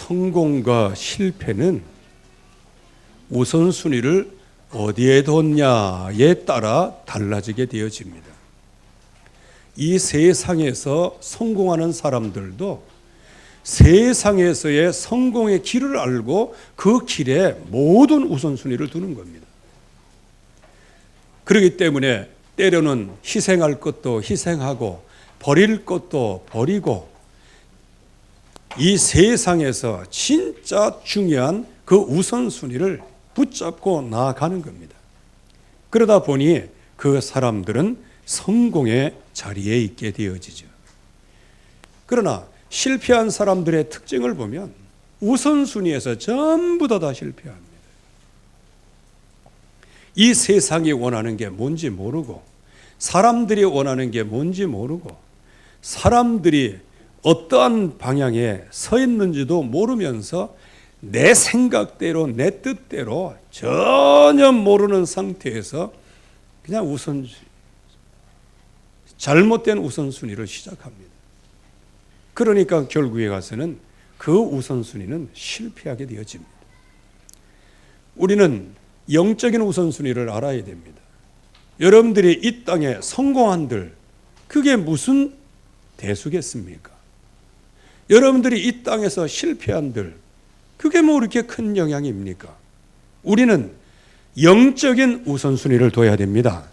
성공과 실패는 우선순위를 어디에 뒀냐에 따라 달라지게 되어집니다. 이 세상에서 성공하는 사람들도 세상에서의 성공의 길을 알고 그 길에 모든 우선순위를 두는 겁니다. 그렇기 때문에 때로는 희생할 것도 희생하고 버릴 것도 버리고 이 세상에서 진짜 중요한 그 우선순위를 붙잡고 나아가는 겁니다. 그러다 보니 그 사람들은 성공의 자리에 있게 되어지죠. 그러나 실패한 사람들의 특징을 보면 우선순위에서 전부 다 실패합니다. 이 세상이 원하는 게 뭔지 모르고 사람들이 원하는 게 뭔지 모르고 사람들이 어떠한 방향에 서 있는지도 모르면서 내 생각대로 내 뜻대로 전혀 모르는 상태에서 그냥 잘못된 우선순위를 시작합니다. 그러니까 결국에 가서는 그 우선순위는 실패하게 되어집니다. 우리는 영적인 우선순위를 알아야 됩니다. 여러분들이 이 땅에 성공한들 그게 무슨 대수겠습니까? 여러분들이 이 땅에서 실패한들 그게 뭐 그렇게 큰 영향입니까? 우리는 영적인 우선순위를 둬야 됩니다.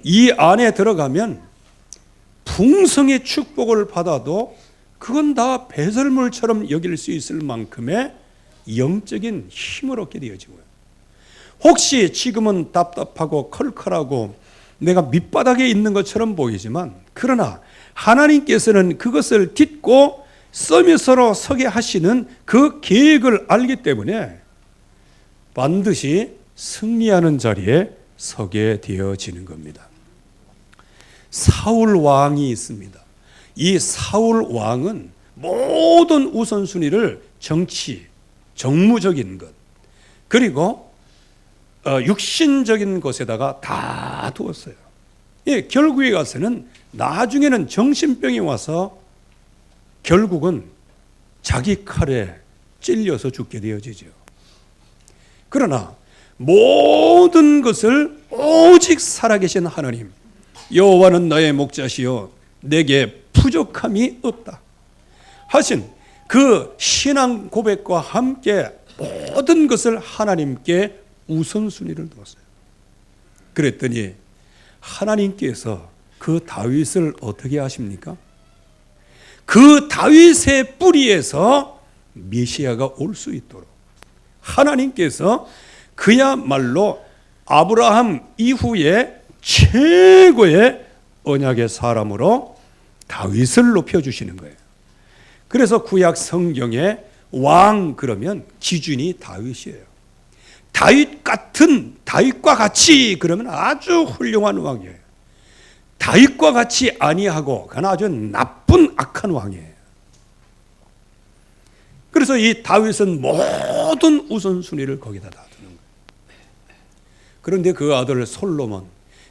이 안에 들어가면 풍성의 축복을 받아도 그건 다 배설물처럼 여길 수 있을 만큼의 영적인 힘을 얻게 되어지고요. 혹시 지금은 답답하고 컬컬하고 내가 밑바닥에 있는 것처럼 보이지만 그러나 하나님께서는 그것을 딛고 서밋으로 서게 하시는 그 계획을 알기 때문에 반드시 승리하는 자리에 서게 되어지는 겁니다. 사울 왕이 있습니다. 이 사울 왕은 모든 우선순위를 정치, 정무적인 것 그리고 육신적인 것에다가 다 두었어요. 예, 결국에 가서는 나중에는 정신병이 와서 결국은 자기 칼에 찔려서 죽게 되어지죠. 그러나 모든 것을 오직 살아계신 하나님, 여호와는 나의 목자시요 내게 부족함이 없다 하신 그 신앙 고백과 함께 모든 것을 하나님께 우선순위를 두었어요. 그랬더니 하나님께서 그 다윗을 어떻게 하십니까? 그 다윗의 뿌리에서 메시아가 올 수 있도록 하나님께서 그야말로 아브라함 이후에 최고의 언약의 사람으로 다윗을 높여주시는 거예요. 그래서 구약 성경에 왕 그러면 기준이 다윗이에요. 다윗 같은, 다윗과 같이 그러면 아주 훌륭한 왕이에요. 다윗과 같이 아니하고 그는 아주 나쁜 악한 왕이에요. 그래서 이 다윗은 모든 우선순위를 거기다 다 두는 거예요. 그런데 그 아들 솔로몬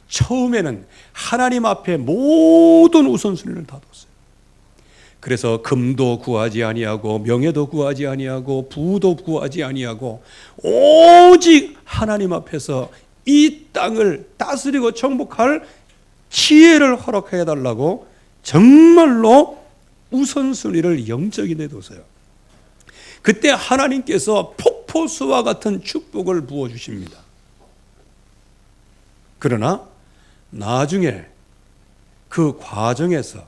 처음에는 하나님 앞에 모든 우선순위를 다 뒀어요. 그래서 금도 구하지 아니하고 명예도 구하지 아니하고 부도 구하지 아니하고 오직 하나님 앞에서 이 땅을 다스리고 정복할 지혜를 허락해 달라고 정말로 우선순위를 영적인에 뒀어요. 그때 하나님께서 폭포수와 같은 축복을 부어주십니다. 그러나 나중에 그 과정에서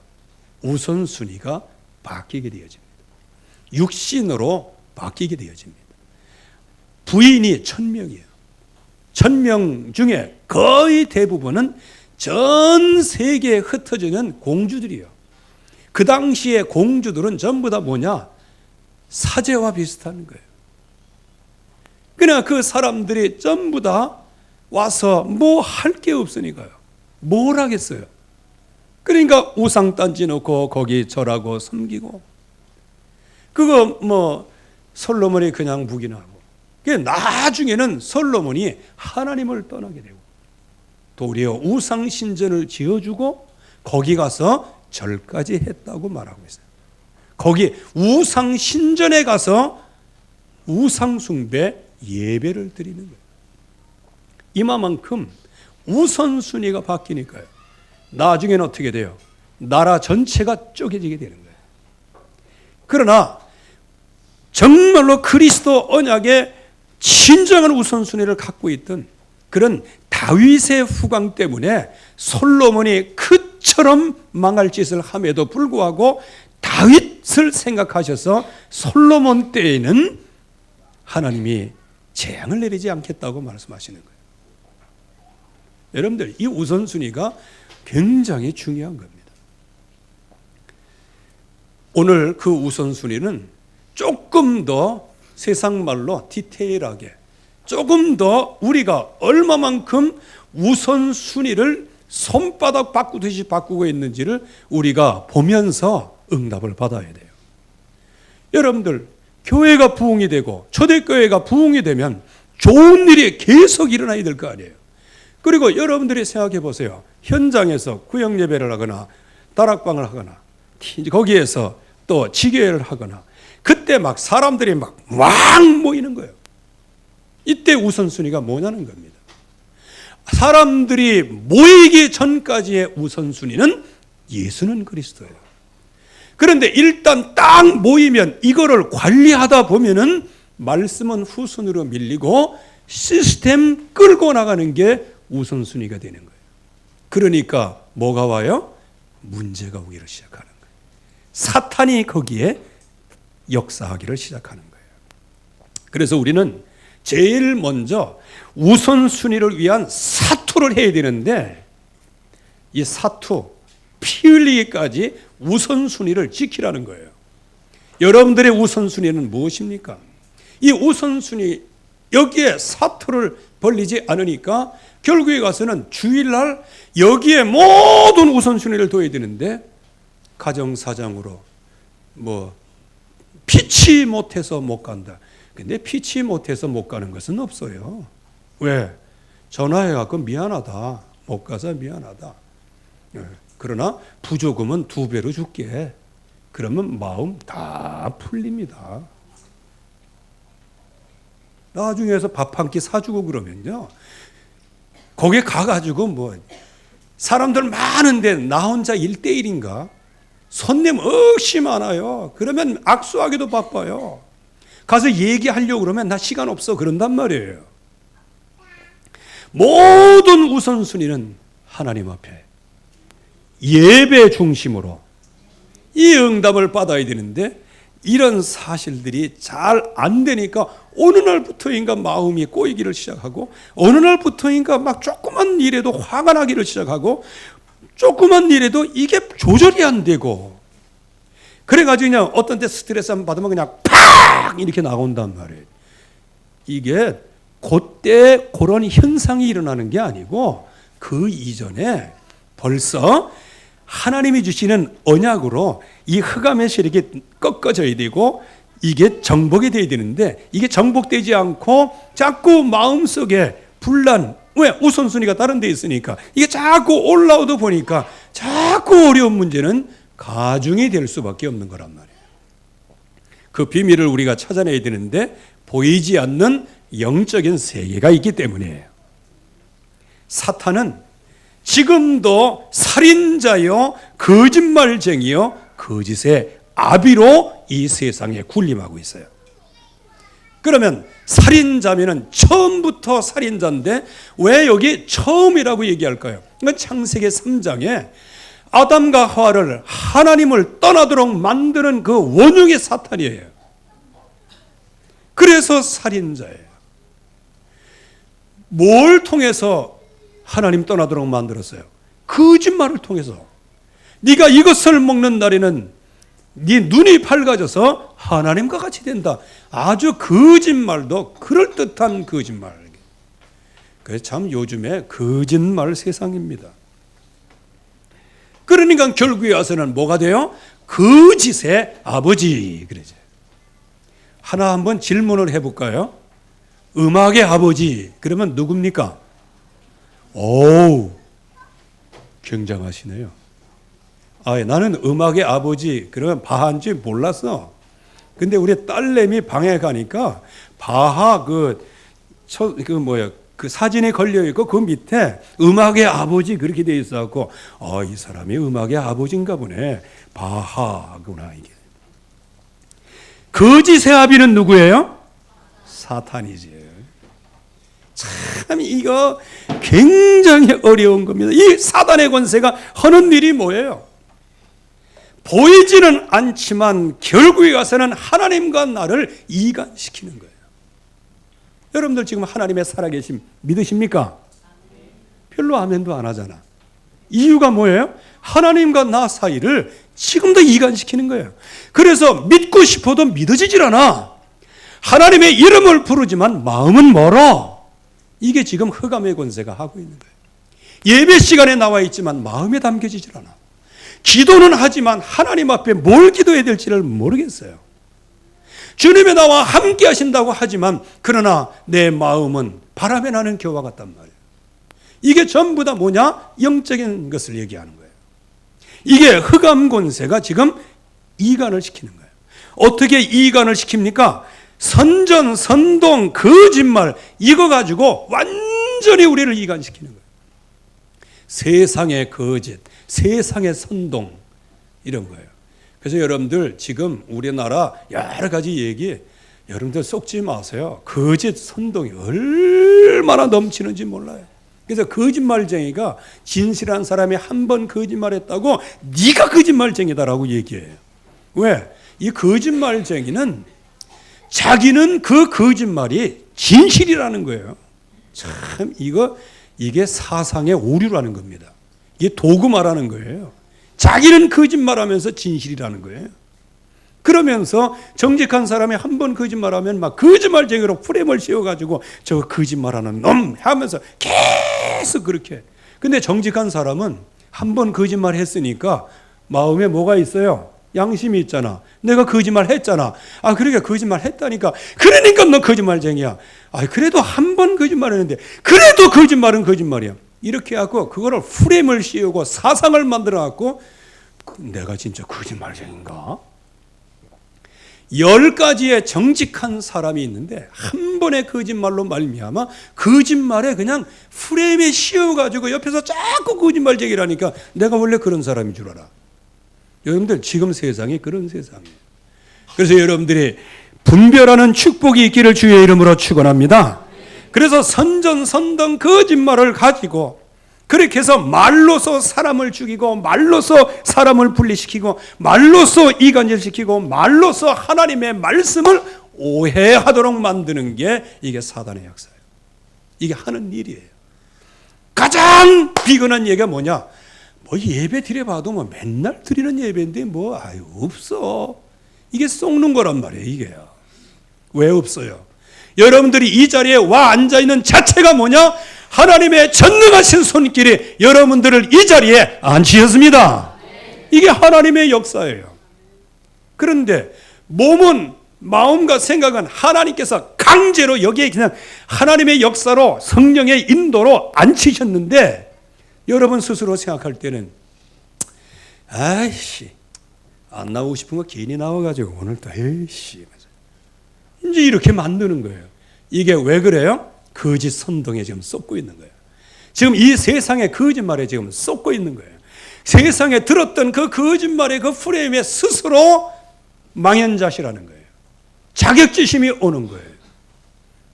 우선순위가 바뀌게 되어집니다. 육신으로 바뀌게 되어집니다. 부인이 1000명이에요. 1000명 중에 거의 대부분은 전 세계에 흩어져 있는 공주들이에요. 그 당시에 공주들은 전부 다 뭐냐? 사제와 비슷한 거예요. 그러나 그 사람들이 전부 다 와서 뭐 할 게 없으니까요. 뭘 하겠어요? 그러니까 우상 단지 놓고 거기 절하고 섬기고 그거 뭐 솔로몬이 그냥 묵인하고 나중에는 솔로몬이 하나님을 떠나게 되고 도리어 우상 신전을 지어주고 거기 가서 절까지 했다고 말하고 있어요. 거기 우상 신전에 가서 우상숭배 예배를 드리는 거예요. 이만큼 우선순위가 바뀌니까요. 나중에는 어떻게 돼요? 나라 전체가 쪼개지게 되는 거예요. 그러나 정말로 그리스도 언약의 진정한 우선순위를 갖고 있던 그런 다윗의 후광 때문에 솔로몬이 그처럼 망할 짓을 함에도 불구하고 다윗을 생각하셔서 솔로몬 때에는 하나님이 재앙을 내리지 않겠다고 말씀하시는 거예요. 여러분들, 이 우선순위가 굉장히 중요한 겁니다. 오늘 그 우선순위는 조금 더 세상 말로 디테일하게, 조금 더 우리가 얼마만큼 우선순위를 손바닥 바꾸듯이 바꾸고 있는지를 우리가 보면서 응답을 받아야 돼요. 여러분들, 교회가 부흥이 되고 초대교회가 부흥이 되면 좋은 일이 계속 일어나야 될 거 아니에요. 그리고 여러분들이 생각해 보세요. 현장에서 구역 예배를 하거나 다락방을 하거나 거기에서 또 지교회를 하거나 그때 막 사람들이 막 모이는 거예요. 이때 우선순위가 뭐냐는 겁니다. 사람들이 모이기 전까지의 우선순위는 예수는 그리스도예요. 그런데 일단 딱 모이면 이거를 관리하다 보면은 말씀은 후순위로 밀리고 시스템 끌고 나가는 게 우선순위가 되는 거예요. 그러니까 뭐가 와요? 문제가 오기를 시작하는 거예요. 사탄이 거기에 역사하기를 시작하는 거예요. 그래서 우리는 제일 먼저 우선순위를 위한 사투를 해야 되는데 이 사투, 피 흘리기까지 우선순위를 지키라는 거예요. 여러분들의 우선순위는 무엇입니까? 이 우선순위, 여기에 사투를 벌리지 않으니까 결국에 가서는 주일날 여기에 모든 우선순위를 둬야 되는데 가정사장으로 피치 못해서 못 간다. 근데 피치 못해서 못 가는 것은 없어요. 왜? 전화해갖고 미안하다. 못 가서 미안하다. 그러나 부조금은 2배로 줄게. 그러면 마음 다 풀립니다. 나중에서 밥 한 끼 사주고 그러면요. 거기 가가지고 사람들 많은데 나 혼자 1대1인가? 손님 억시 많아요. 그러면 악수하기도 바빠요. 가서 얘기하려고 그러면 나 시간 없어. 그런단 말이에요. 모든 우선순위는 하나님 앞에 예배 중심으로 이 응답을 받아야 되는데 이런 사실들이 잘 안 되니까 어느 날부터인가 마음이 꼬이기를 시작하고 어느 날부터인가 막 조그만 일에도 화가 나기를 시작하고 조그만 일에도 이게 조절이 안 되고 그래가지고 그냥 어떤 때 스트레스 한번 받으면 그냥 팍 이렇게 나온단 말이에요. 이게 그때 그런 현상이 일어나는 게 아니고 그 이전에 벌써 하나님이 주시는 언약으로 이 흑암의 세력이 꺾어져야 되고 이게 정복이 돼야 되는데 이게 정복되지 않고 자꾸 마음속에 분란, 왜? 우선순위가 다른 데 있으니까 이게 자꾸 올라오다 보니까 자꾸 어려운 문제는 가중이 될 수밖에 없는 거란 말이에요. 그 비밀을 우리가 찾아내야 되는데 보이지 않는 영적인 세계가 있기 때문이에요. 사탄은 지금도 살인자요, 거짓말쟁이요, 거짓의 아비로 이 세상에 군림하고 있어요. 그러면 살인자면은 처음부터 살인자인데 왜 여기 처음이라고 얘기할까요? 이건 창세기 3장에 아담과 하와를 하나님을 떠나도록 만드는 그 원흉이 사탄이에요. 그래서 살인자예요. 뭘 통해서 하나님 떠나도록 만들었어요? 거짓말을 통해서. 네가 이것을 먹는 날에는 네 눈이 밝아져서 하나님과 같이 된다. 아주 거짓말도 그럴듯한 거짓말. 그래서 참 요즘에 거짓말 세상입니다. 그러니까 결국에 와서는 뭐가 돼요? 거짓의 아버지 그러죠. 하나 한번 질문을 해볼까요? 음악의 아버지 그러면 누굽니까? 오, 굉장하시네요. 나는 음악의 아버지 그러면 바한지 몰랐어. 근데 우리 딸내미 방에 가니까 바하 그 사진이 걸려 있고 그 밑에 음악의 아버지 그렇게 돼 있어갖고 이 사람이 음악의 아버지인가 보네. 바하구나 이게. 거짓의 아비는 누구예요? 사탄이지. 참 이거 굉장히 어려운 겁니다. 이 사단의 권세가 하는 일이 뭐예요? 보이지는 않지만 결국에 가서는 하나님과 나를 이간시키는 거예요. 여러분들 지금 하나님의 살아계심 믿으십니까? 별로 아멘도 안 하잖아. 이유가 뭐예요? 하나님과 나 사이를 지금도 이간시키는 거예요. 그래서 믿고 싶어도 믿어지질 않아. 하나님의 이름을 부르지만 마음은 멀어. 이게 지금 흑암의 권세가 하고 있는 거예요. 예배 시간에 나와 있지만 마음에 담겨지질 않아. 기도는 하지만 하나님 앞에 뭘 기도해야 될지를 모르겠어요. 주님의 나와 함께 하신다고 하지만 그러나 내 마음은 바람에 나는 겨와 같단 말이에요. 이게 전부 다 뭐냐? 영적인 것을 얘기하는 거예요. 이게 흑암 권세가 지금 이간을 시키는 거예요. 어떻게 이간을 시킵니까? 선전, 선동, 거짓말 이거 가지고 완전히 우리를 이간시키는 거예요. 세상의 거짓, 세상의 선동 이런 거예요. 그래서 여러분들 지금 우리나라 여러 가지 얘기 여러분들 속지 마세요. 거짓 선동이 얼마나 넘치는지 몰라요. 그래서 거짓말쟁이가 진실한 사람이 한 번 거짓말했다고 네가 거짓말쟁이다라고 얘기해요. 왜? 이 거짓말쟁이는 자기는 그 거짓말이 진실이라는 거예요. 참 이게 사상의 오류라는 겁니다. 이게 도구말하는 거예요. 자기는 거짓말하면서 진실이라는 거예요. 그러면서 정직한 사람이 한 번 거짓말하면 막 거짓말쟁이로 프레임을 씌워가지고 저 거짓말하는 놈 하면서 계속 그렇게. 근데 정직한 사람은 한 번 거짓말했으니까 마음에 뭐가 있어요? 양심이 있잖아. 내가 거짓말 했잖아. 그러니까 거짓말 했다니까. 그러니까 너 거짓말쟁이야. 그래도 한 번 거짓말했는데 그래도 거짓말은 거짓말이야. 이렇게 하고 그거를 프레임을 씌우고 사상을 만들어 갖고 내가 진짜 거짓말쟁인가? 10가지의 정직한 사람이 있는데 한 번의 거짓말로 말미암아 거짓말에 그냥 프레임에 씌워가지고 옆에서 자꾸 거짓말쟁이라니까 내가 원래 그런 사람인 줄 알아. 여러분들 지금 세상이 그런 세상이에요. 그래서 여러분들이 분별하는 축복이 있기를 주의 이름으로 축원합니다. 그래서 선전, 선동, 거짓말을 가지고 그렇게 해서 말로서 사람을 죽이고 말로서 사람을 분리시키고 말로서 이간질시키고 말로서 하나님의 말씀을 오해하도록 만드는 게 이게 사단의 역사예요. 이게 하는 일이에요. 가장 비근한 얘기가 뭐냐? 예배 드려봐도 맨날 드리는 예배인데 없어. 이게 속는 거란 말이에요. 이게요. 왜 없어요? 여러분들이 이 자리에 와 앉아있는 자체가 뭐냐? 하나님의 전능하신 손길이 여러분들을 이 자리에 앉히셨습니다. 이게 하나님의 역사예요. 그런데 몸은 마음과 생각은 하나님께서 강제로 여기에 그냥 하나님의 역사로 성령의 인도로 앉히셨는데 여러분 스스로 생각할 때는 안 나오고 싶은 거 괜히 나와가지고 오늘 또 이제 이렇게 만드는 거예요. 이게 왜 그래요? 거짓 선동에 지금 쏟고 있는 거예요. 지금 이 세상의 거짓말에 지금 쏟고 있는 거예요. 세상에 들었던 그 거짓말의 그 프레임에 스스로 망연자실하는 거예요. 자격지심이 오는 거예요.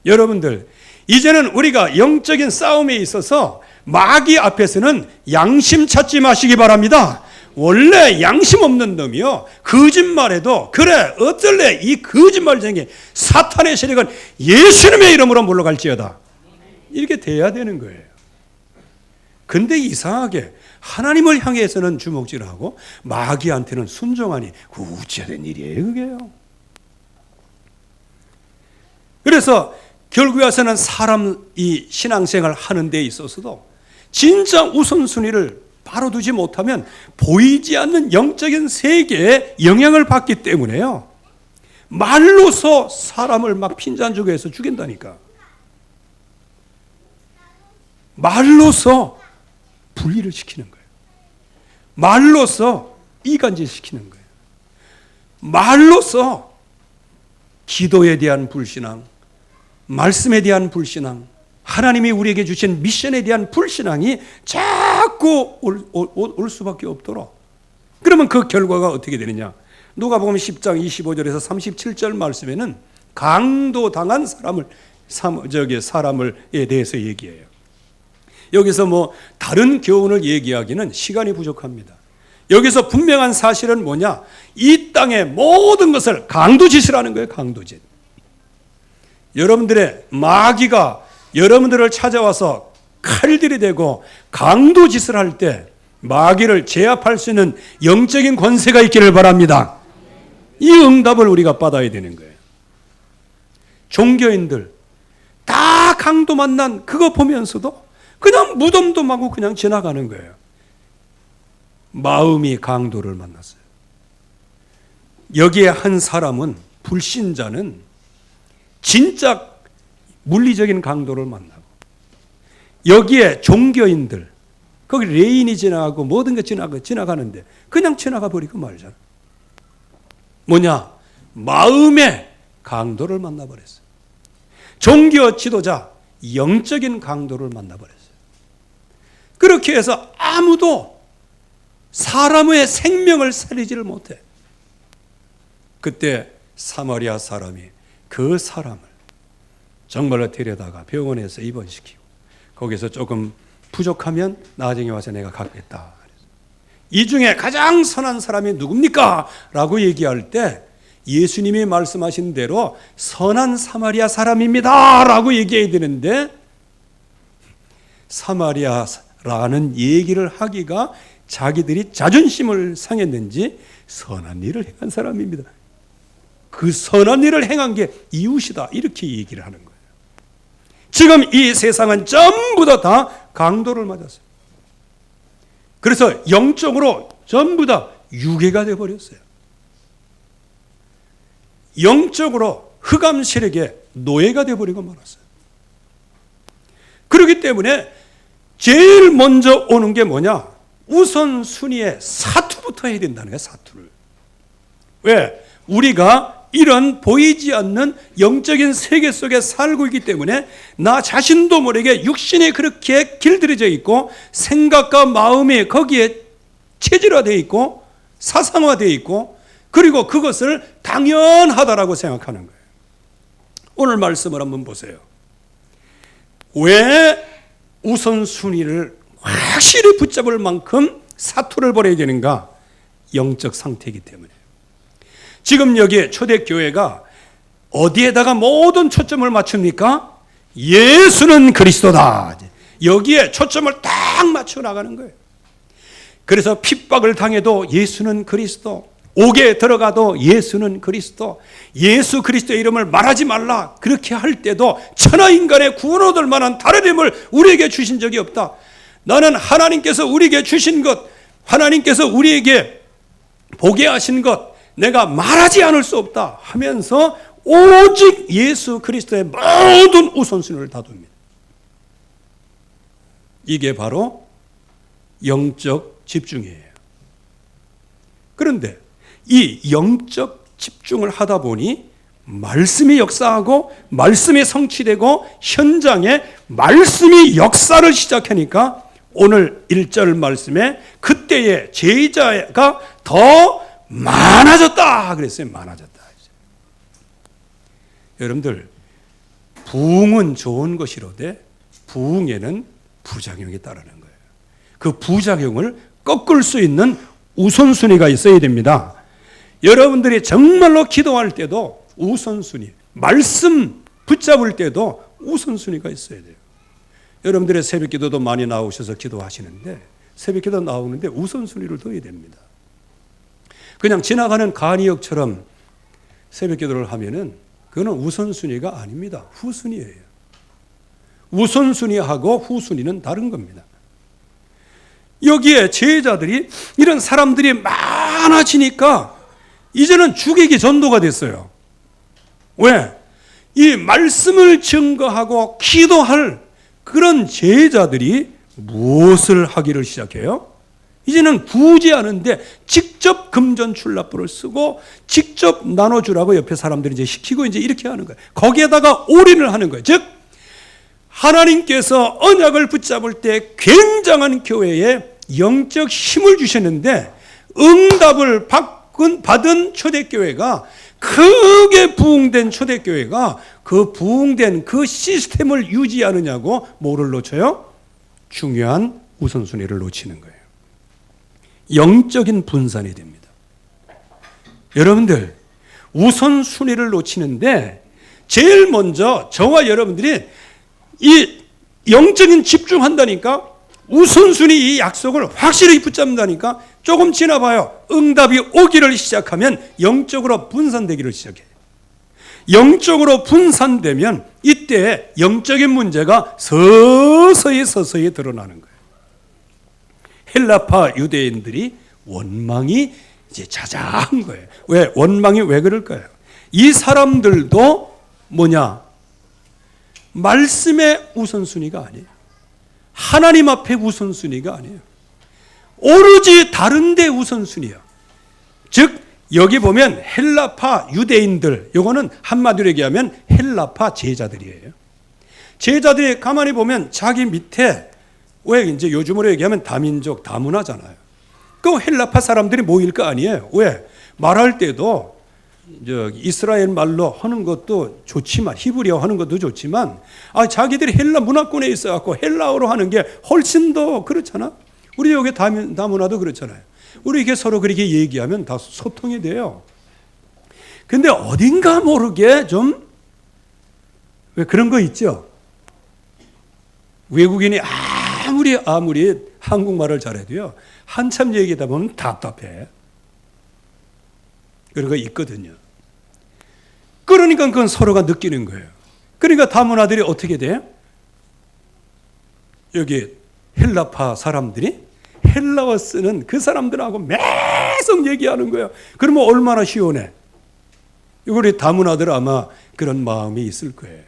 여러분들 이제는 우리가 영적인 싸움에 있어서 마귀 앞에서는 양심 찾지 마시기 바랍니다. 원래 양심 없는 놈이요 거짓말해도 그래 어쩔래 이 거짓말쟁이 사탄의 세력은 예수님의 이름으로 물러갈지어다 이렇게 돼야 되는 거예요. 근데 이상하게 하나님을 향해서는 주먹질하고 마귀한테는 순종하니 그 우째된 일이에요 그게요. 그래서 결국에 와서는 사람이 신앙생활 하는 데 있어서도 진짜 우선순위를 바로 두지 못하면 보이지 않는 영적인 세계에 영향을 받기 때문에요. 말로서 사람을 막 핀잔주고 해서 죽인다니까. 말로서 분리를 시키는 거예요. 말로서 이간질 시키는 거예요. 말로서 기도에 대한 불신앙, 말씀에 대한 불신앙, 하나님이 우리에게 주신 미션에 대한 불신앙이 자꾸 올 수밖에 없도록. 그러면 그 결과가 어떻게 되느냐? 누가복음 10장 25절에서 37절 말씀에는 강도당한 사람에 대해서 얘기해요. 여기서 뭐 다른 교훈을 얘기하기는 시간이 부족합니다. 여기서 분명한 사실은 뭐냐? 이 땅의 모든 것을 강도짓이라는 거예요. 강도짓. 여러분들의 마귀가 여러분들을 찾아와서 칼들이 되고 강도짓을 할 때 마귀를 제압할 수 있는 영적인 권세가 있기를 바랍니다. 이 응답을 우리가 받아야 되는 거예요. 종교인들 다 강도 만난 그거 보면서도 그냥 무덤덤하고 그냥 지나가는 거예요. 마음이 강도를 만났어요. 여기에 한 사람은, 불신자는 진짜 물리적인 강도를 만나고, 여기에 종교인들, 거기 레인이 지나가고 모든 게 지나가는데 그냥 지나가 버리고 말잖아. 뭐냐? 마음의 강도를 만나버렸어요. 종교 지도자, 영적인 강도를 만나버렸어요. 그렇게 해서 아무도 사람의 생명을 살리지를 못해. 그때 사마리아 사람이 그 사람을 정말로 데려다가 병원에서 입원시키고, 거기서 조금 부족하면 나중에 와서 내가 갚겠다. 이 중에 가장 선한 사람이 누굽니까? 라고 얘기할 때 예수님이 말씀하신 대로 선한 사마리아 사람입니다 라고 얘기해야 되는데, 사마리아라는 얘기를 하기가 자기들이 자존심을 상했는지 선한 일을 행한 사람입니다. 그 선한 일을 행한 게 이웃이다, 이렇게 얘기를 하는 거예요. 지금 이 세상은 전부 다 강도를 맞았어요. 그래서 영적으로 전부 다 유괴가 되어버렸어요. 영적으로 흑암 세력의 노예가 되어버리고 말았어요. 그렇기 때문에 제일 먼저 오는 게 뭐냐? 우선순위에 사투부터 해야 된다는 거예요. 사투를. 왜? 우리가 이런 보이지 않는 영적인 세계 속에 살고 있기 때문에 나 자신도 모르게 육신이 그렇게 길들여져 있고 생각과 마음이 거기에 체질화되어 있고 사상화되어 있고, 그리고 그것을 당연하다라고 생각하는 거예요. 오늘 말씀을 한번 보세요. 왜 우선순위를 확실히 붙잡을 만큼 사투를 벌여야 되는가? 영적 상태이기 때문에. 지금 여기 초대교회가 어디에다가 모든 초점을 맞춥니까? 예수는 그리스도다. 여기에 초점을 딱 맞춰 나가는 거예요. 그래서 핍박을 당해도 예수는 그리스도, 옥에 들어가도 예수는 그리스도, 예수 그리스도의 이름을 말하지 말라, 그렇게 할 때도 천하인간의 구원 얻을 만한 다른 이름을 우리에게 주신 적이 없다. 나는 하나님께서 우리에게 주신 것, 하나님께서 우리에게 보게 하신 것, 내가 말하지 않을 수 없다 하면서 오직 예수 그리스도의 모든 우선순위를 다룹니다. 이게 바로 영적 집중이에요. 그런데 이 영적 집중을 하다 보니 말씀이 역사하고 말씀이 성취되고 현장에 말씀이 역사를 시작하니까 오늘 1절 말씀에 그때의 제자가 더 많아졌다 그랬어요. 많아졌다. 여러분들, 부흥은 좋은 것이로되 부흥에는 부작용이 따르는 거예요. 그 부작용을 꺾을 수 있는 우선순위가 있어야 됩니다. 여러분들이 정말로 기도할 때도 우선순위, 말씀 붙잡을 때도 우선순위가 있어야 돼요. 여러분들의 새벽기도도 많이 나오셔서 기도하시는데, 새벽기도 나오는데 우선순위를 둬야 됩니다. 그냥 지나가는 간이역처럼 새벽기도를 하면은 그거는 우선순위가 아닙니다. 후순위예요. 우선순위하고 후순위는 다른 겁니다. 여기에 제자들이, 이런 사람들이 많아지니까 이제는 죽이기 전도가 됐어요. 왜? 이 말씀을 증거하고 기도할 그런 제자들이 무엇을 하기를 시작해요? 이제는 구제하는데 직접 금전출납부를 쓰고 직접 나눠주라고 옆에 사람들이 이제 시키고 이제 이렇게 하는 거예요. 거기에다가 올인을 하는 거예요. 즉 하나님께서 언약을 붙잡을 때 굉장한 교회에 영적 힘을 주셨는데 응답을 받은 초대교회가 크게 부흥된 초대교회가 그 부흥된 그 시스템을 유지하느냐고 뭐를 놓쳐요? 중요한 우선순위를 놓치는 거예요. 영적인 분산이 됩니다. 여러분들 우선순위를 놓치는데 제일 먼저 저와 여러분들이 이 영적인 집중한다니까 우선순위 이 약속을 확실히 붙잡는다니까 조금 지나봐요. 응답이 오기를 시작하면 영적으로 분산되기를 시작해요. 영적으로 분산되면 이때 영적인 문제가 서서히 드러나는 거예요. 헬라파 유대인들이 원망이 이제 자자한 거예요. 왜? 원망이 왜 그럴까요? 이 사람들도 뭐냐? 말씀의 우선순위가 아니에요. 하나님 앞에 우선순위가 아니에요. 오로지 다른 데 우선순위야. 즉 여기 보면 헬라파 유대인들, 요거는 한마디로 얘기하면 헬라파 제자들이에요. 제자들이 가만히 보면 자기 밑에 왜 이제 요즘으로 얘기하면 다민족, 다문화잖아요. 그 헬라파 사람들이 모일 거 아니에요. 왜? 말할 때도 이스라엘 말로 하는 것도 좋지만 히브리어 하는 것도 좋지만 자기들이 헬라 문화권에 있어갖고 헬라어로 하는 게 훨씬 더 그렇잖아. 우리 여기 다문화도 그렇잖아요. 우리 이게 서로 그렇게 얘기하면 다 소통이 돼요. 근데 어딘가 모르게 좀 왜 그런 거 있죠? 외국인이 아무리 한국말을 잘해도요 한참 얘기하다 보면 답답해. 그런 거 있거든요. 그러니까 그건 서로가 느끼는 거예요. 그러니까 다문화들이 어떻게 돼요? 여기 헬라파 사람들이 헬라어 쓰는 그 사람들하고 계속 얘기하는 거예요. 그러면 얼마나 시원해. 우리 다문화들 아마 그런 마음이 있을 거예요.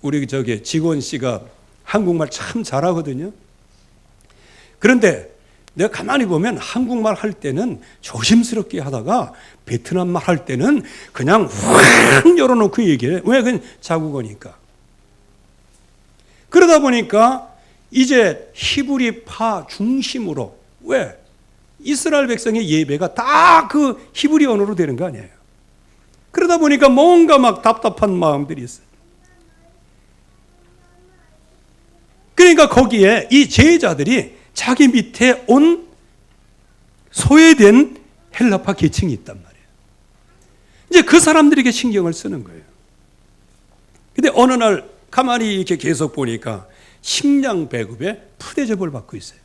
우리 직원 씨가 한국말 참 잘하거든요. 그런데 내가 가만히 보면 한국말 할 때는 조심스럽게 하다가 베트남 말 할 때는 그냥 확 열어놓고 얘기해. 왜? 그건 자국어니까. 그러다 보니까 이제 히브리파 중심으로 왜? 이스라엘 백성의 예배가 다 그 히브리 언어로 되는 거 아니에요. 그러다 보니까 뭔가 막 답답한 마음들이 있어요. 그러니까 거기에 이 제자들이 자기 밑에 온 소외된 헬라파 계층이 있단 말이에요. 이제 그 사람들에게 신경을 쓰는 거예요. 근데 어느 날 가만히 이렇게 계속 보니까 식량 배급에 푸대접을 받고 있어요.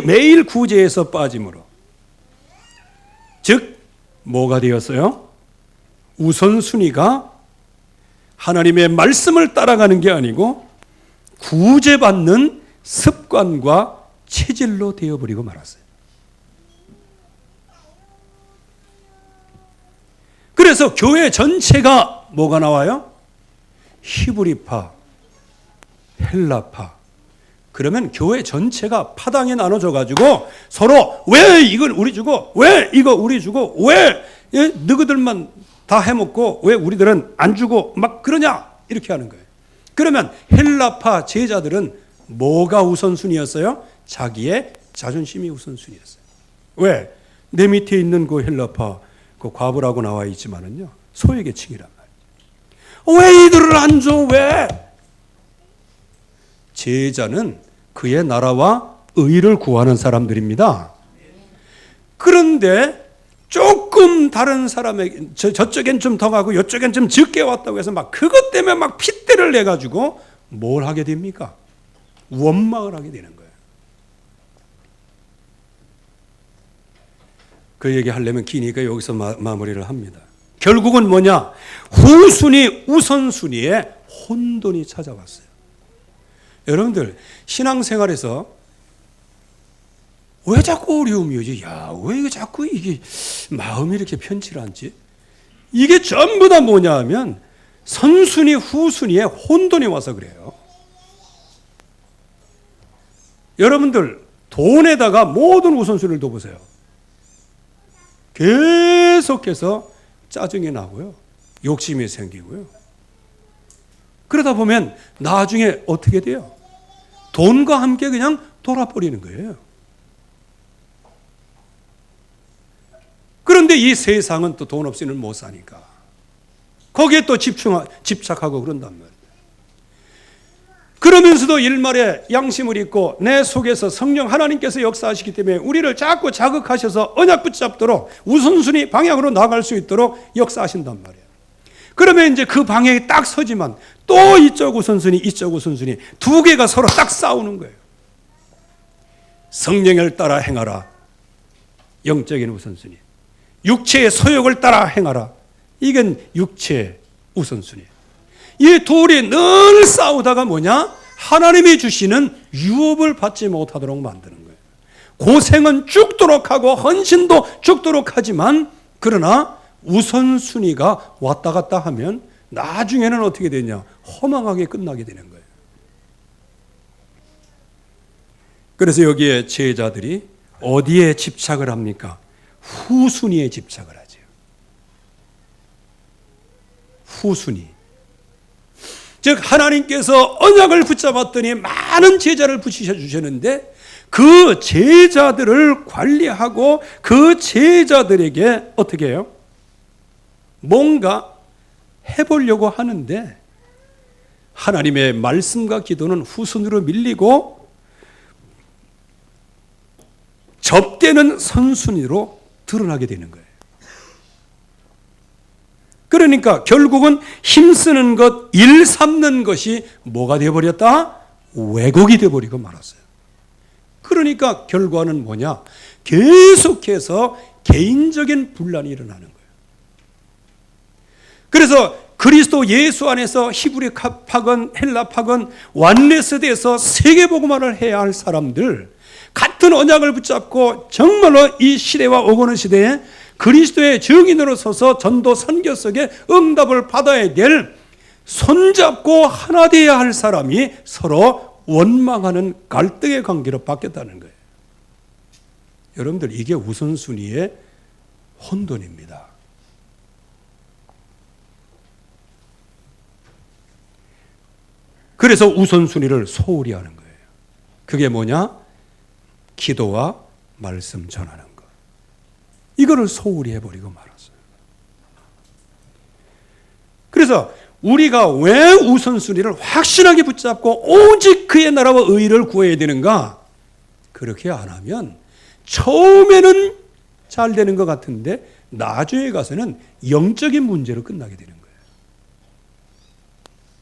매일 구제에서 빠짐으로. 즉 뭐가 되었어요? 우선순위가 하나님의 말씀을 따라가는 게 아니고 구제받는 습관과 체질로 되어버리고 말았어요. 그래서 교회 전체가 뭐가 나와요? 히브리파, 헬라파. 그러면 교회 전체가 파당에 나눠져 가지고 서로 왜 이걸 우리 주고 왜 이거 우리 주고 왜 너희들만 다 해먹고 왜 우리들은 안 주고 막 그러냐 이렇게 하는 거예요. 그러면 헬라파 제자들은 뭐가 우선순위였어요? 자기의 자존심이 우선순위였어요. 왜? 내 밑에 있는 그 헬라파 그 과부라고 나와 있지만은요 소외계층이란 말이에요. 왜 이들을 안 줘? 왜? 제자는 그의 나라와 의를 구하는 사람들입니다. 그런데 조금 다른 사람에게 저쪽엔 좀 더 가고 이쪽엔 좀 적게 왔다고 해서 막 그것 때문에 막 핏대를 내가지고 뭘 하게 됩니까? 원망을 하게 되는 거예요. 그 얘기 하려면 기니까 여기서 마무리를 합니다. 결국은 뭐냐? 후순위 우선순위에 혼돈이 찾아왔어요. 여러분들 신앙생활에서 왜 자꾸 어려움이 오지? 왜 이게 자꾸 이게 마음이 이렇게 편치를 않지? 이게 전부 다 뭐냐 하면 선순위 후순위에 혼돈이 와서 그래요. 여러분들 돈에다가 모든 우선순위를 둬보세요. 계속해서 짜증이 나고요. 욕심이 생기고요. 그러다 보면 나중에 어떻게 돼요? 돈과 함께 그냥 돌아버리는 거예요. 그런데 이 세상은 또 돈 없이는 못 사니까 거기에 또 집착하고 그런단 말이에요. 그러면서도 일말에 양심을 잊고 내 속에서 성령 하나님께서 역사하시기 때문에 우리를 자꾸 자극하셔서 언약 붙잡도록 우선순위 방향으로 나갈 수 있도록 역사하신단 말이에요. 그러면 이제 그 방향이 딱 서지만 또 이쪽 우선순위 이쪽 우선순위 두 개가 서로 딱 싸우는 거예요. 성령을 따라 행하라, 영적인 우선순위. 육체의 소욕을 따라 행하라, 이건 육체의 우선순위. 이 둘이 늘 싸우다가 뭐냐? 하나님이 주시는 유업을 받지 못하도록 만드는 거예요. 고생은 죽도록 하고 헌신도 죽도록 하지만 그러나 우선순위가 왔다 갔다 하면 나중에는 어떻게 되냐? 허망하게 끝나게 되는 거예요. 그래서 여기에 제자들이 어디에 집착을 합니까? 후순위에 집착을 하죠. 후순위. 즉 하나님께서 언약을 붙잡았더니 많은 제자를 붙이셔 주셨는데 그 제자들을 관리하고 그 제자들에게 어떻게 해요? 뭔가 해보려고 하는데 하나님의 말씀과 기도는 후순위로 밀리고 접대는 선순위로 드러나게 되는 거예요. 그러니까 결국은 힘쓰는 것, 일 삼는 것이 뭐가 되어버렸다? 왜곡이 되어버리고 말았어요. 그러니까 결과는 뭐냐? 계속해서 개인적인 분란이 일어나는 거예요. 그래서 그리스도 예수 안에서 히브리 파건, 헬라 파건, 완레스대에서 세계복음화를 해야 할 사람들, 같은 언약을 붙잡고 정말로 이 시대와 오고는 시대에 그리스도의 증인으로 서서 전도 선교 속에 응답을 받아야 될 손잡고 하나 되어야 할 사람이 서로 원망하는 갈등의 관계로 바뀌었다는 거예요. 여러분들 이게 우선순위의 혼돈입니다. 그래서 우선순위를 소홀히 하는 거예요. 그게 뭐냐? 기도와 말씀 전하는 것. 이거를 소홀히 해버리고 말았어요. 그래서 우리가 왜 우선순위를 확실하게 붙잡고 오직 그의 나라와 의를 구해야 되는가? 그렇게 안 하면 처음에는 잘 되는 것 같은데 나중에 가서는 영적인 문제로 끝나게 되는 거예요.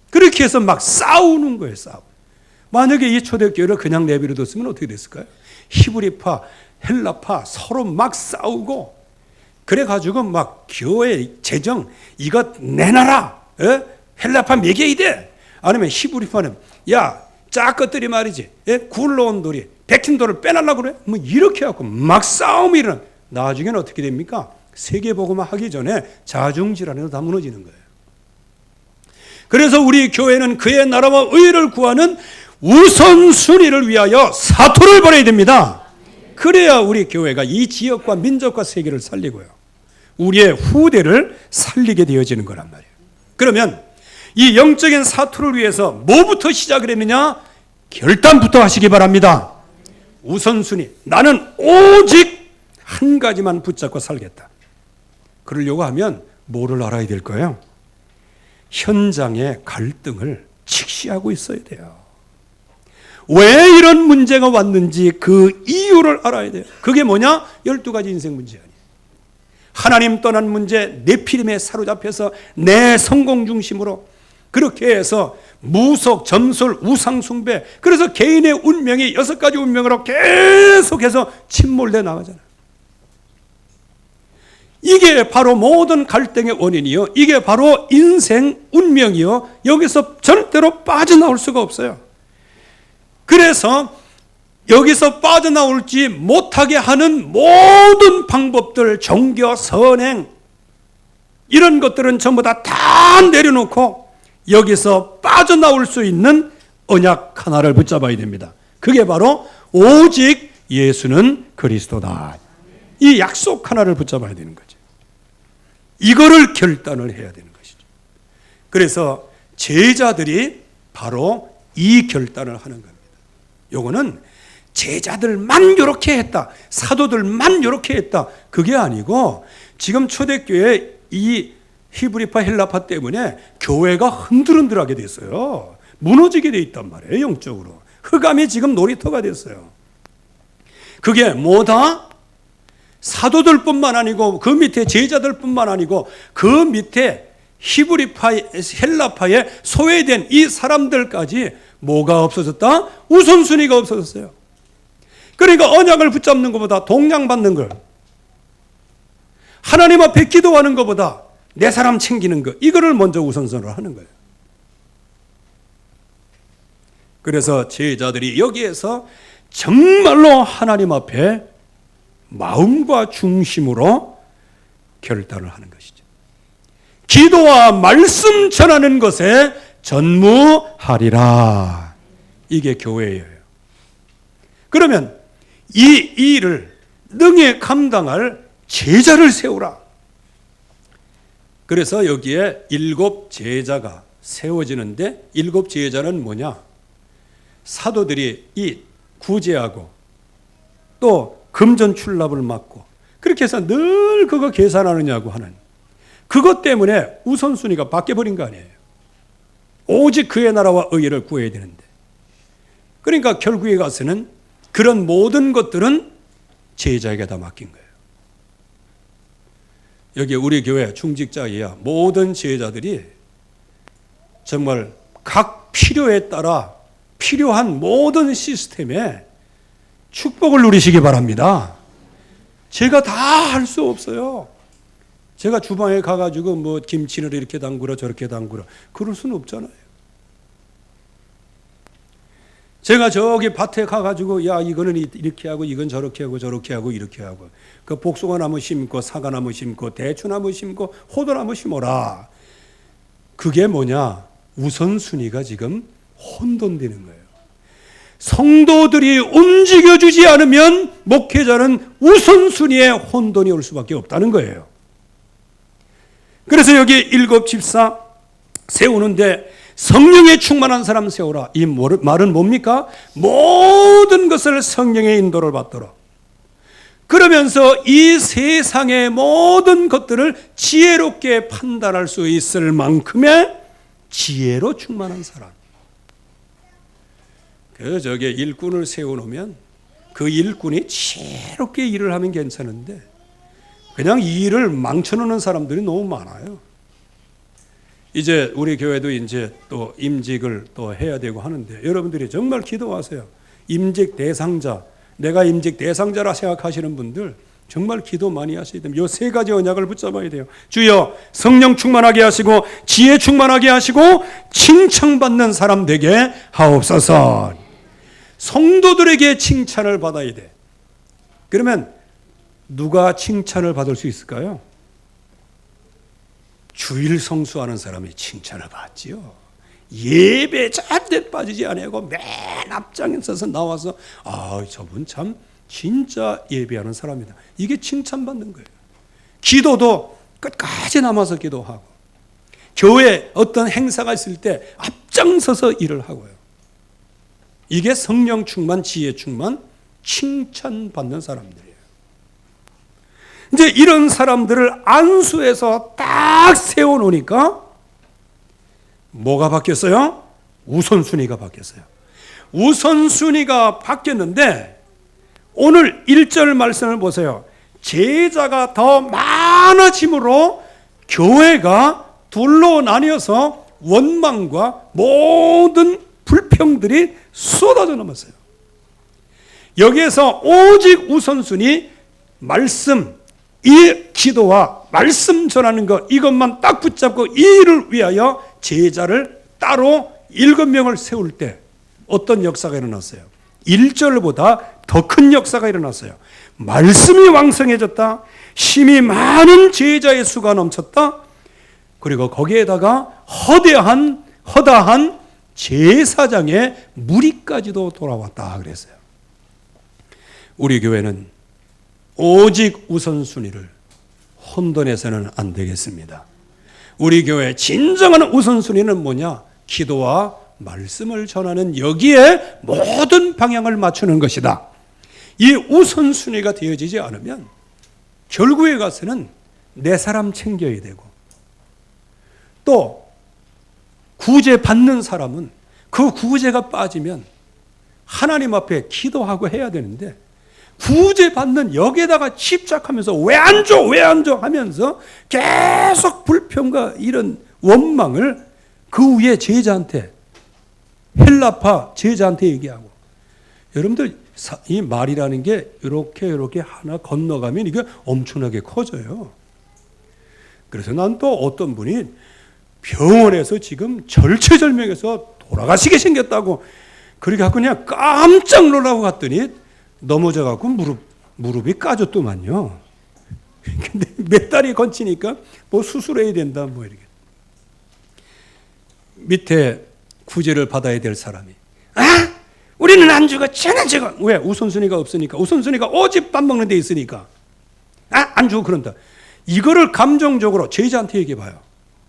그렇게 해서 막 싸우는 거예요. 싸움. 만약에 이 초대교회를 그냥 내버려뒀으면 어떻게 됐을까요? 히브리파, 헬라파 서로 막 싸우고 그래가지고 막 교회 재정 이것 내놔라. 에? 헬라파 매겨야 돼. 아니면 히브리파는 야 짜 것들이 말이지 굴러온 돌이 백힌 돌을 빼내려고 그래. 뭐 이렇게 해갖고 막 싸움이 일어나. 나중에는 어떻게 됩니까? 세계복음화 하기 전에 자중질환으로 다 무너지는 거예요. 그래서 우리 교회는 그의 나라와 의를 구하는 우선순위를 위하여 사토를 벌여야 됩니다. 그래야 우리 교회가 이 지역과 민족과 세계를 살리고요. 우리의 후대를 살리게 되어지는 거란 말이에요. 그러면 이 영적인 사토를 위해서 뭐부터 시작을 했느냐? 결단부터 하시기 바랍니다. 우선순위. 나는 오직 한 가지만 붙잡고 살겠다. 그러려고 하면 뭐를 알아야 될 거예요? 현장의 갈등을 직시하고 있어야 돼요. 왜 이런 문제가 왔는지 그 이유를 알아야 돼요. 그게 뭐냐? 12가지 인생 문제 아니에요. 하나님 떠난 문제, 네피림에 사로잡혀서 내 성공 중심으로 그렇게 해서 무속, 점술, 우상숭배, 그래서 개인의 운명이 6가지 운명으로 계속해서 침몰돼 나가잖아요. 이게 바로 모든 갈등의 원인이요. 이게 바로 인생 운명이요. 여기서 절대로 빠져나올 수가 없어요. 그래서 여기서 빠져나올지 못하게 하는 모든 방법들, 종교, 선행 이런 것들은 전부 다 내려놓고 여기서 빠져나올 수 있는 언약 하나를 붙잡아야 됩니다. 그게 바로 오직 예수는 그리스도다. 이 약속 하나를 붙잡아야 되는 거죠. 이거를 결단을 해야 되는 것이죠. 그래서 제자들이 바로 이 결단을 하는 겁니다. 요거는 제자들만 이렇게 했다, 사도들만 이렇게 했다, 그게 아니고 지금 초대교회 이 히브리파 헬라파 때문에 교회가 흔들흔들하게 됐어요. 무너지게 돼 있단 말이에요. 영적으로 흑암이 지금 놀이터가 됐어요. 그게 뭐다? 사도들뿐만 아니고 그 밑에 제자들뿐만 아니고 그 밑에 히브리파 헬라파에 소외된 이 사람들까지 뭐가 없어졌다? 우선순위가 없어졌어요. 그러니까 언약을 붙잡는 것보다 동양 받는 걸, 하나님 앞에 기도하는 것보다 내 사람 챙기는 것, 이거를 먼저 우선순위로 하는 거예요. 그래서 제자들이 여기에서 정말로 하나님 앞에 마음과 중심으로 결단을 하는 것이죠. 기도와 말씀 전하는 것에 전무하리라. 이게 교회예요. 그러면 이 일을 능히 감당할 제자를 세우라. 그래서 여기에 7 제자가 세워지는데 7 제자는 뭐냐? 사도들이 이 구제하고 또 금전 출납을 맡고 그렇게 해서 늘 그거 계산하느냐고 하는 그것 때문에 우선순위가 바뀌어버린 거 아니에요. 오직 그의 나라와 의를 구해야 되는데, 그러니까 결국에 가서는 그런 모든 것들은 제자에게 다 맡긴 거예요. 여기 우리 교회 중직자 이하 모든 제자들이 정말 각 필요에 따라 필요한 모든 시스템에 축복을 누리시기 바랍니다. 제가 다 할 수 없어요. 제가 주방에 가가지고 뭐 김치를 이렇게 담그라 저렇게 담그라 그럴 수는 없잖아요. 제가 저기 밭에 가가지고 야 이거는 이렇게 하고 이건 저렇게 하고 저렇게 하고 이렇게 하고 그 복숭아나무 심고 사과나무 심고 대추나무 심고 호두나무 심어라. 그게 뭐냐? 우선순위가 지금 혼돈되는 거예요. 성도들이 움직여주지 않으면 목회자는 우선순위에 혼돈이 올 수밖에 없다는 거예요. 그래서 여기 7 집사 세우는데 성령에 충만한 사람 세우라. 이 말은 뭡니까? 모든 것을 성령의 인도를 받도록. 그러면서 이 세상의 모든 것들을 지혜롭게 판단할 수 있을 만큼의 지혜로 충만한 사람. 그 저게 일꾼을 세워놓으면 그 일꾼이 지혜롭게 일을 하면 괜찮은데 그냥 이 일을 망쳐놓는 사람들이 너무 많아요. 이제 우리 교회도 이제 또 임직을 또 해야 되고 하는데 여러분들이 정말 기도하세요. 임직 대상자, 내가 임직 대상자라 생각하시는 분들 정말 기도 많이 하셔야 됩니다. 이 3가지 언약을 붙잡아야 돼요. 주여 성령 충만하게 하시고 지혜 충만하게 하시고 칭찬받는 사람 되게 하옵소서. 성도들에게 칭찬을 받아야 돼. 그러면 누가 칭찬을 받을 수 있을까요? 주일 성수하는 사람이 칭찬을 받지요. 예배 절대 빠지지 않고 맨 앞장에 서서 나와서 저분 참 진짜 예배하는 사람이다. 이게 칭찬받는 거예요. 기도도 끝까지 남아서 기도하고 교회 어떤 행사가 있을 때 앞장서서 일을 하고요. 이게 성령 충만, 지혜 충만, 칭찬받는 사람들이에요. 이제 이런 사람들을 안수해서 딱 세워놓으니까 뭐가 바뀌었어요? 우선순위가 바뀌었어요. 우선순위가 바뀌었는데 오늘 1절 말씀을 보세요. 제자가 더 많아짐으로 교회가 둘로 나뉘어서 원망과 모든 불평들이 쏟아져 넘었어요. 여기에서 오직 우선순위 말씀, 이 기도와 말씀 전하는 것 이것만 딱 붙잡고 이 일을 위하여 제자를 따로 7명을 세울 때 어떤 역사가 일어났어요? 1절보다 더 큰 역사가 일어났어요. 말씀이 왕성해졌다. 힘이 많은 제자의 수가 넘쳤다. 그리고 거기에다가 허다한 제사장의 무리까지도 돌아왔다 그랬어요. 우리 교회는 오직 우선순위를 혼돈해서는 안 되겠습니다. 우리 교회의 진정한 우선순위는 뭐냐? 기도와 말씀을 전하는 여기에 모든 방향을 맞추는 것이다. 이 우선순위가 되어지지 않으면 결국에 가서는 내 사람 챙겨야 되고, 또 구제 받는 사람은 그 구제가 빠지면 하나님 앞에 기도하고 해야 되는데, 구제 받는 여기에다가 집착하면서 왜 안 줘? 왜 안 줘? 하면서 계속 불평과 이런 원망을 그 위에 제자한테, 헬라파 제자한테 얘기하고, 여러분들 이 말이라는 게 이렇게 하나 건너가면 이게 엄청나게 커져요. 그래서 난 또 어떤 분이 병원에서 지금 절체절명해서 돌아가시게 생겼다고, 그렇게 하고 그냥 깜짝 놀라고 갔더니 넘어져 갖고 무릎이 까졌더만요. 근데 몇 달이 건치니까 뭐 수술해야 된다 뭐 이렇게. 밑에 구제를 받아야 될 사람이, 우리는 안 죽어, 쟤는 죽어. 왜? 우선순위가 없으니까. 우선순위가 오직 밥 먹는 데 있으니까. 안 죽어 그런다. 이거를 감정적으로 제자한테 얘기해 봐요.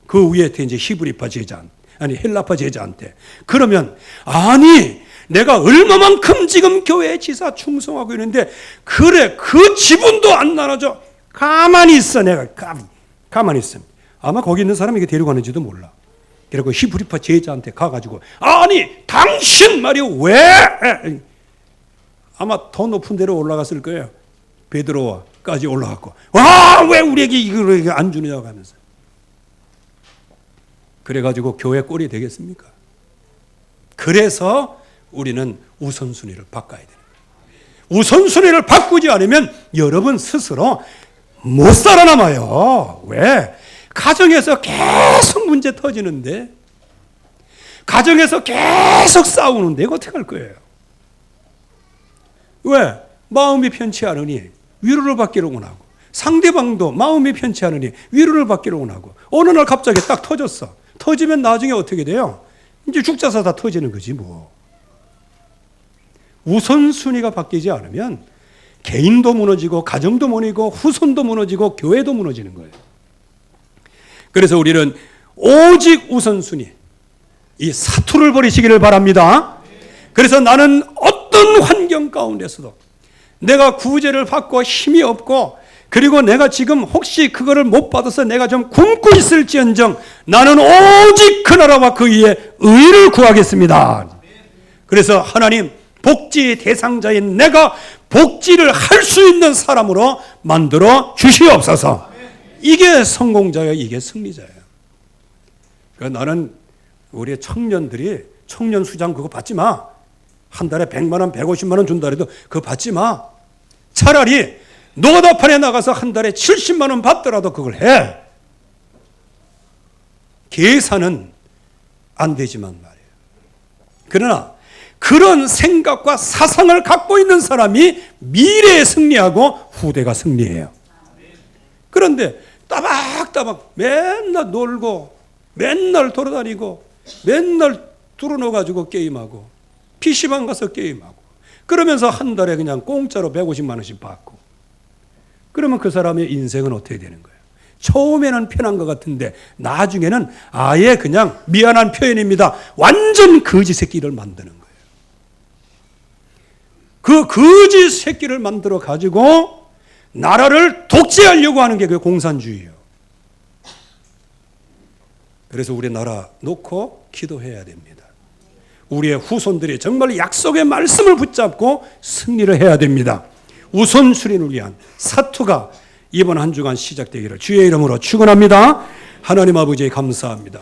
그 위에 이제 히브리파 제자, 아니 헬라파 제자한테. 그러면 아니 내가 얼마만큼 지금 교회 지사 충성하고 있는데 그래 그 지분도 안 나눠줘. 가만히 있어. 내가 가만히 있어. 아마 거기 있는 사람이 데려가는지도 몰라. 그리고 히브리파 제자한테 가가지고 아니 당신 말이요 왜? 아마 더 높은 데로 올라갔을 거예요. 베드로까지 올라갔고 왜 우리에게 이걸 안 주느냐고 하면서. 그래가지고 교회 꼴이 되겠습니까? 그래서 우리는 우선순위를 바꿔야 돼요. 우선순위를 바꾸지 않으면 여러분 스스로 못 살아남아요. 왜? 가정에서 계속 문제 터지는데, 가정에서 계속 싸우는데 이거 어떻게 할 거예요? 왜? 마음이 편치 않으니 위로를 받기를 원하고, 상대방도 마음이 편치 않으니 위로를 받기를 원하고, 어느 날 갑자기 딱 터졌어. 터지면 나중에 어떻게 돼요? 이제 죽자사 다 터지는 거지 뭐. 우선순위가 바뀌지 않으면 개인도 무너지고 가정도 무너지고 후손도 무너지고 교회도 무너지는 거예요. 그래서 우리는 오직 우선순위, 이 사투를 버리시기를 바랍니다. 그래서 나는 어떤 환경 가운데서도 내가 구제를 받고 힘이 없고, 그리고 내가 지금 혹시 그거를 못 받아서 내가 좀 굶고 있을지언정 나는 오직 그 나라와 그 위에 의를 구하겠습니다. 그래서 하나님, 복지 대상자인 내가 복지를 할 수 있는 사람으로 만들어 주시옵소서. 이게 성공자예요. 이게 승리자예요. 그러니까 나는 우리 청년들이 청년 수당 그거 받지 마. 한 달에 100만 원, 150만 원 준다 해도 그거 받지 마. 차라리 노다판에 나가서 한 달에 70만 원 받더라도 그걸 해. 계산은 안 되지만 말이에요. 그러나 그런 생각과 사상을 갖고 있는 사람이 미래에 승리하고 후대가 승리해요. 그런데 따박따박 맨날 놀고 맨날 돌아다니고 맨날 뚫어놓아가지고 게임하고 PC방 가서 게임하고 그러면서 한 달에 그냥 공짜로 150만 원씩 받고, 그러면 그 사람의 인생은 어떻게 되는 거예요? 처음에는 편한 것 같은데 나중에는 아예 그냥, 미안한 표현입니다, 완전 거지 새끼를 만드는 거예요. 그 거지 새끼를 만들어 가지고 나라를 독재하려고 하는 게 그 공산주의예요. 그래서 우리 나라 놓고 기도해야 됩니다. 우리의 후손들이 정말 약속의 말씀을 붙잡고 승리를 해야 됩니다. 우선순위를 위한 사투가 이번 한 주간 시작되기를 주의 이름으로 축원합니다. 하나님 아버지 감사합니다.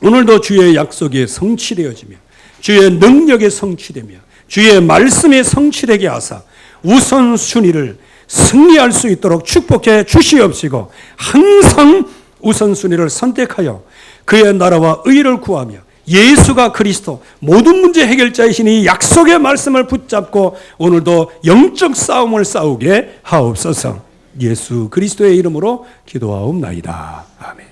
오늘도 주의 약속이 성취되어지며 주의 능력이 성취되며 주의 말씀이 성취되게 하사 우선순위를 승리할 수 있도록 축복해 주시옵시고, 항상 우선순위를 선택하여 그의 나라와 의를 구하며 예수가 그리스도 모든 문제 해결자이시니 약속의 말씀을 붙잡고 오늘도 영적 싸움을 싸우게 하옵소서. 예수 그리스도의 이름으로 기도하옵나이다. 아멘.